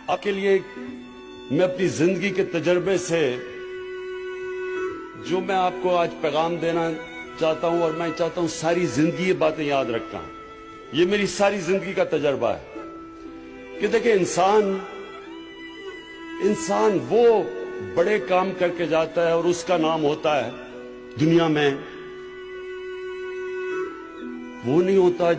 آپ کے لیے میں اپنی زندگی کے تجربے سے جو میں آپ کو آج پیغام دینا چاہتا ہوں، اور میں چاہتا ہوں ساری زندگی یہ باتیں یاد رکھنا. یہ میری ساری زندگی کا تجربہ ہے کہ دیکھیں انسان وہ بڑے کام کر کے جاتا ہے اور اس کا نام ہوتا ہے دنیا میں، وہ نہیں ہوتا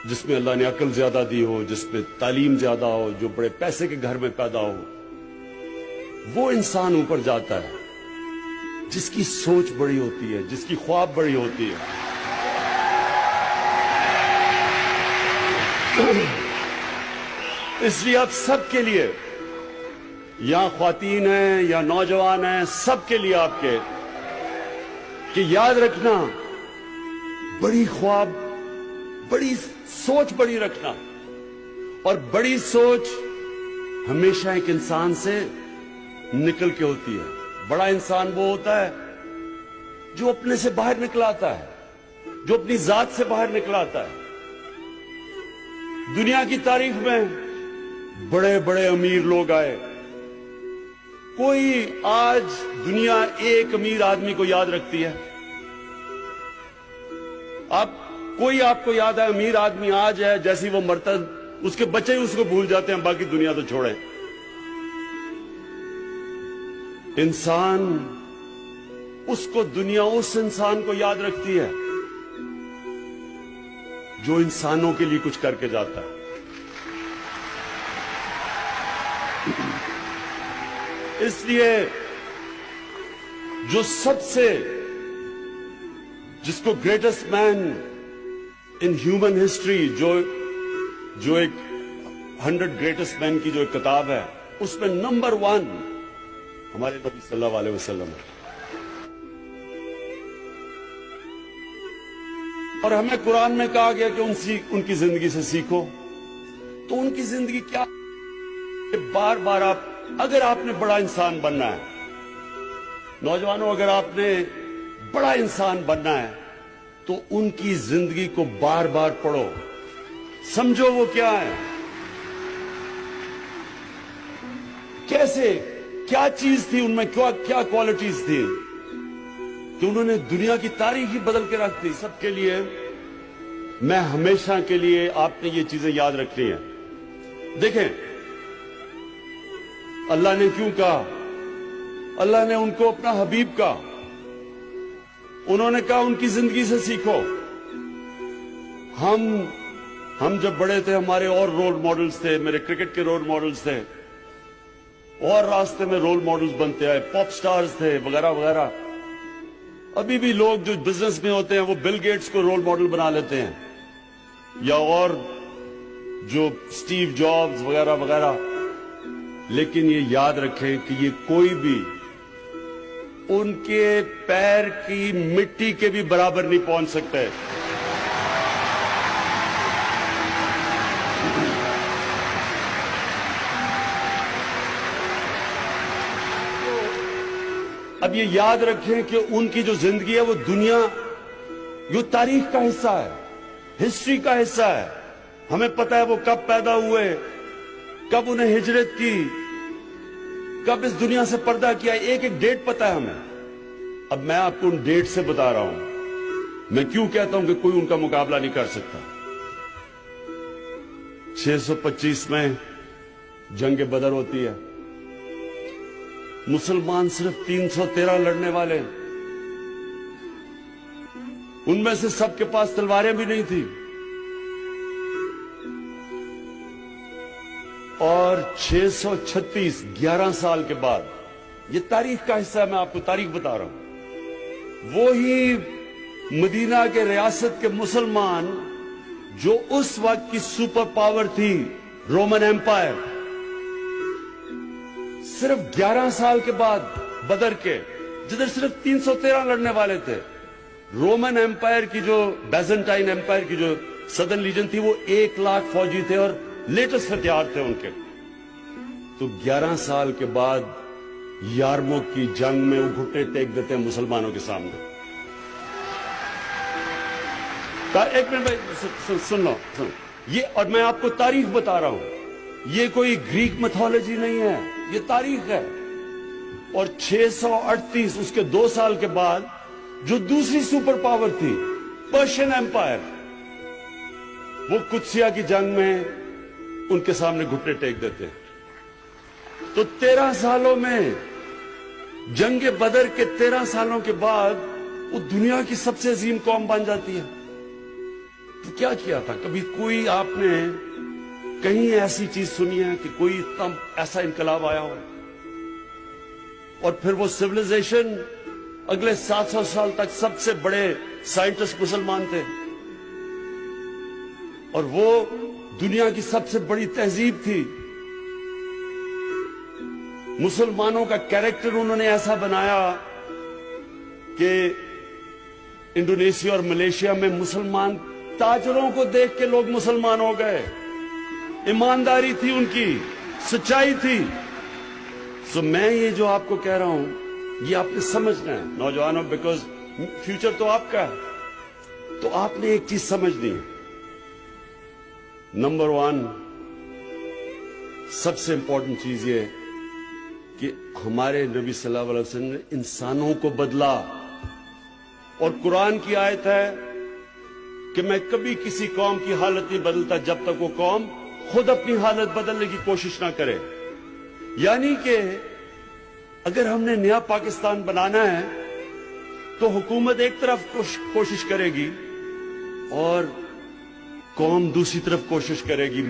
جس میں اللہ نے عقل زیادہ دی ہو، جس میں تعلیم زیادہ ہو، جو بڑے پیسے کے گھر میں پیدا ہو. وہ انسان اوپر جاتا ہے جس کی سوچ بڑی ہوتی ہے، جس کی خواب بڑی ہوتی ہے. اس لیے آپ سب کے لیے، یا خواتین ہیں یا نوجوان ہیں، سب کے لیے آپ کے کہ یاد رکھنا، بڑی خواب، بڑی سوچ بڑی رکھنا. اور بڑی سوچ ہمیشہ ایک انسان سے نکل کے ہوتی ہے. بڑا انسان وہ ہوتا ہے جو اپنے سے باہر نکل آتا ہے، جو اپنی ذات سے باہر نکل آتا ہے. دنیا کی تاریخ میں بڑے بڑے امیر لوگ آئے. کوئی آج دنیا ایک امیر آدمی کو یاد رکھتی ہے؟ کوئی آپ کو یاد ہے امیر آدمی آج ہے، جیسی وہ مرتا اس کے بچے ہی اس کو بھول جاتے ہیں، باقی دنیا تو چھوڑیں. انسان دنیا اس انسان کو یاد رکھتی ہے جو انسانوں کے لیے کچھ کر کے جاتا ہے. اس لیے جس کو greatest man in human history, جو ایک 100 گریٹسٹ مین کی جو ایک کتاب ہے، اس میں نمبر 1 ہمارے نبی صلی اللہ علیہ وسلم ہے. اور ہمیں قرآن میں کہا گیا کہ ان کی زندگی سے سیکھو. تو ان کی زندگی کیا؟ بار بار اگر آپ نے بڑا انسان بننا ہے، نوجوانوں، اگر آپ نے بڑا انسان بننا ہے تو ان کی زندگی کو بار بار پڑھو، سمجھو وہ کیا ہے، کیسے، کیا چیز تھی ان میں، کیا کوالٹیز تھی کہ انہوں نے دنیا کی تاریخ ہی بدل کے رکھ دی. سب کے لیے میں ہمیشہ کے لیے آپ نے یہ چیزیں یاد رکھنی ہیں. دیکھیں اللہ نے کیوں کہا؟ اللہ نے ان کو اپنا حبیب کہا. انہوں نے کہا ان کی زندگی سے سیکھو. ہم جب بڑے تھے ہمارے اور رول ماڈلز تھے، میرے کرکٹ کے رول ماڈلز تھے، اور راستے میں رول ماڈلز بنتے آئے، پاپ سٹارز تھے وغیرہ وغیرہ. ابھی بھی لوگ جو بزنس میں ہوتے ہیں وہ بل گیٹس کو رول ماڈل بنا لیتے ہیں، یا اور جو سٹیو جابز وغیرہ وغیرہ. لیکن یہ یاد رکھیں کہ یہ کوئی بھی ان کے پیر کی مٹی کے بھی برابر نہیں پہنچ سکتے. اب یہ یاد رکھیں کہ ان کی جو زندگی ہے وہ دنیا، یہ تاریخ کا حصہ ہے، ہسٹری کا حصہ ہے. ہمیں پتہ ہے وہ کب پیدا ہوئے، کب انہیں ہجرت کی، کب اس دنیا سے پردہ کیا، ایک ایک ڈیٹ پتہ ہے ہمیں. اب میں آپ کو ان ڈیٹ سے بتا رہا ہوں. میں کیوں کہتا ہوں کہ کوئی ان کا مقابلہ نہیں کر سکتا. 625 میں جنگ بدر ہوتی ہے. مسلمان صرف 313 لڑنے والے، ان میں سے سب کے پاس تلواریں بھی نہیں تھی. اور 636 11 سال کے بعد، یہ تاریخ کا حصہ ہے، میں آپ کو تاریخ بتا رہا ہوں. وہی مدینہ کے ریاست کے مسلمان جو اس وقت کی سپر پاور تھی، رومن ایمپائر، صرف 11 سال کے بعد بدر کے، جدھر صرف 313 لڑنے والے تھے، رومن ایمپائر کی جو بیزنٹائن ایمپائر کی جو سدرن لیجن تھی، وہ 1,00,000 فوجی تھے اور لیٹسٹ ہتھیار تھے ان کے. تو 11 سال کے بعد یارموک کی جنگ میں وہ گھٹنے ٹیک دیتے ہیں مسلمانوں کے سامنے. ایک منٹ سن لو، یہ، اور میں آپ کو تاریخ بتا رہا ہوں. یہ کوئی گریک میتھولوجی نہیں ہے، یہ تاریخ ہے۔ اور 638 اس کے 2 سال کے بعد جو دوسری سپر پاور تھی پرشین ایمپائر، وہ قدسیہ کی جنگ میں ان کے سامنے گھٹنے ٹیک دیتے ہیں۔ تو 13 سالوں میں، جنگ بدر کے 13 سالوں کے بعد وہ دنیا کی سب سے عظیم قوم بن جاتی ہے۔ تو کیا کیا تھا؟ کبھی کوئی آپ نے کہیں ایسی چیز سنی ہے کہ کوئی اتنا ایسا انقلاب آیا ہو؟ اور پھر وہ سیویلائزیشن اگلے 700 سال تک سب سے بڑے سائنٹسٹ مسلمان تھے، اور وہ دنیا کی سب سے بڑی تہذیب تھی۔ مسلمانوں کا کیریکٹر انہوں نے ایسا بنایا کہ انڈونیشیا اور ملیشیا میں مسلمان تاجروں کو دیکھ کے لوگ مسلمان ہو گئے۔ ایمانداری تھی ان کی، سچائی تھی۔ سو میں یہ جو آپ کو کہہ رہا ہوں، یہ آپ نے سمجھنا ہے نوجوانوں، بیکاز فیوچر تو آپ کا ہے۔ تو آپ نے ایک چیز سمجھنی ہے، نمبر 1 سب سے امپورٹنٹ چیز یہ کہ ہمارے نبی صلی اللہ علیہ وسلم نے انسانوں کو بدلا، اور قرآن کی آیت ہے کہ میں کبھی کسی قوم کی حالت نہیں بدلتا جب تک وہ قوم خود اپنی حالت بدلنے کی کوشش نہ کرے۔ یعنی کہ اگر ہم نے نیا پاکستان بنانا ہے تو حکومت ایک طرف کوشش کرے گی اور قوم دوسری طرف کوشش کرے گی۔